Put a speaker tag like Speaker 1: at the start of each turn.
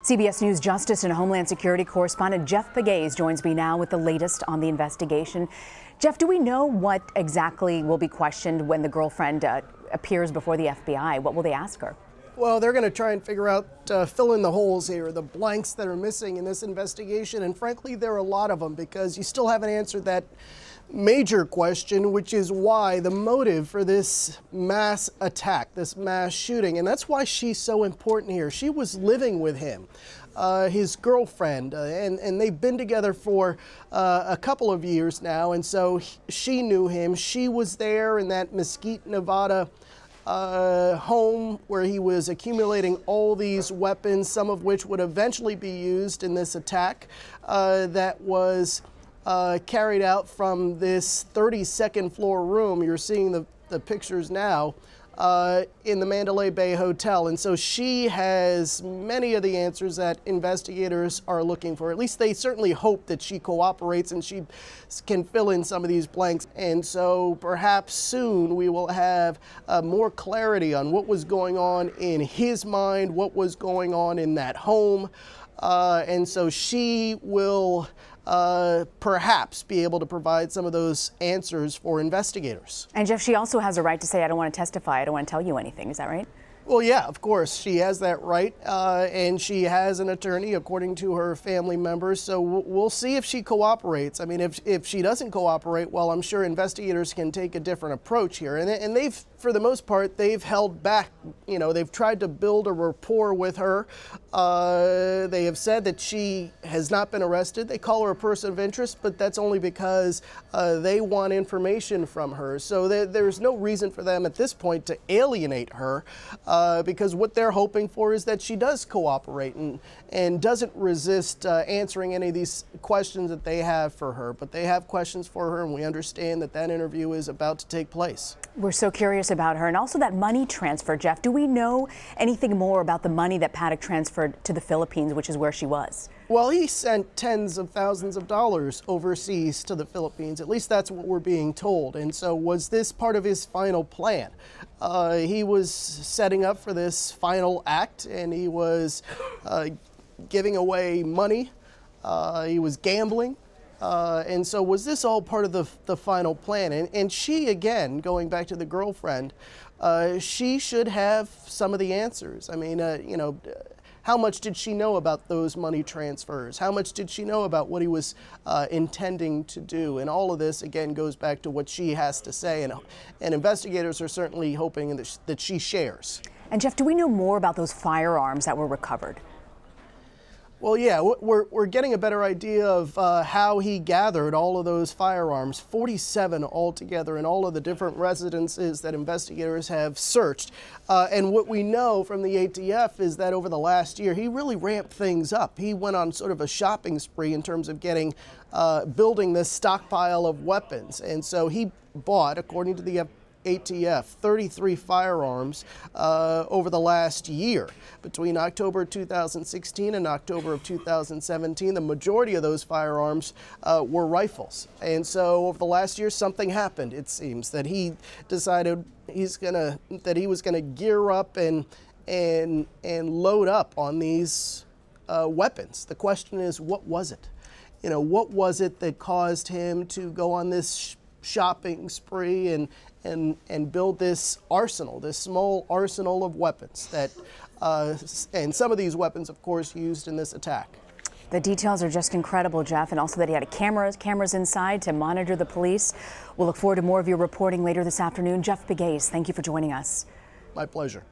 Speaker 1: CBS News Justice and Homeland Security correspondent Jeff Pegues joins me now with the latest on the investigation. Jeff, do we know what exactly will be questioned when the girlfriend appears before the FBI? What will they ask her?
Speaker 2: Well, they're going to try and figure out, fill in the holes here, the blanks that are missing in this investigation. And frankly, there are a lot of them because you still haven't answered that major question, which is why the motive for this mass attack, this mass shooting. And that's why she's so important here. She was living with him, his girlfriend, and they've been together for a couple of years now. And so she knew him. She was there in that Mesquite, Nevada home where he was accumulating all these weapons, some of which would eventually be used in this attack that was carried out from this 32nd floor room. You're seeing the pictures now in the Mandalay Bay Hotel. And so she has many of the answers that investigators are looking for. At least they certainly hope that she cooperates and she can fill in some of these blanks. And so perhaps soon we will have more clarity on what was going on in his mind, what was going on in that home. And so she will perhaps be able to provide some of those answers for investigators.
Speaker 1: And Jeff, she also has a right to say, I don't want to testify, I don't want to tell you anything. Is that right?
Speaker 2: Well, yeah, of course, she has that right, and she has an attorney, according to her family members, so we'll see if she cooperates. I mean, if she doesn't cooperate, well, I'm sure investigators can take a different approach here, and they've, for the most part, they've held back. You know, they've tried to build a rapport with her. They have said that she has not been arrested. They call her a person of interest, but that's only because they want information from her, so there's no reason for them at this point to alienate her. Because what they're hoping for is that she does cooperate and doesn't resist answering any of these questions that they have for her. But they have questions for her, and we understand that that interview is about to take place.
Speaker 1: We're so curious about her, and also that money transfer, Jeff. Do we know anything more about the money that Paddock transferred to the Philippines, which is where she was? Well,
Speaker 2: he sent tens of thousands of dollars overseas to the Philippines. At least that's what we're being told. And so was this part of his final plan? He was setting up for this final act, and he was giving away money. He was gambling. And so was this all part of the final plan? And she, again, going back to the girlfriend, she should have some of the answers. I mean, you know, how much did she know about those money transfers? How much did she know about what he was intending to do? And all of this, again, goes back to what she has to say. And investigators are certainly hoping that she shares.
Speaker 1: And Jeff, do we know more about those firearms that were recovered?
Speaker 2: Well, yeah, we're getting a better idea of how he gathered all of those firearms, 47 altogether, in all of the different residences that investigators have searched. And what we know from the ATF is that over the last year, he really ramped things up. He went on sort of a shopping spree in terms of building this stockpile of weapons. And so he bought, according to the ATF, 33 firearms over the last year. Between October 2016 and October of 2017, the majority of those firearms were rifles. And so over the last year, something happened, it seems, that he decided that he was gonna gear up and load up on these weapons. The question is, what was it? You know, what was it that caused him to go on this shopping spree and build this arsenal, this small arsenal of weapons that, and some of these weapons, of course, used in this attack.
Speaker 1: The details are just incredible, Jeff, and also that he had cameras inside to monitor the police. We'll look forward to more of your reporting later this afternoon. Jeff Pegues, thank you for joining us.
Speaker 2: My pleasure.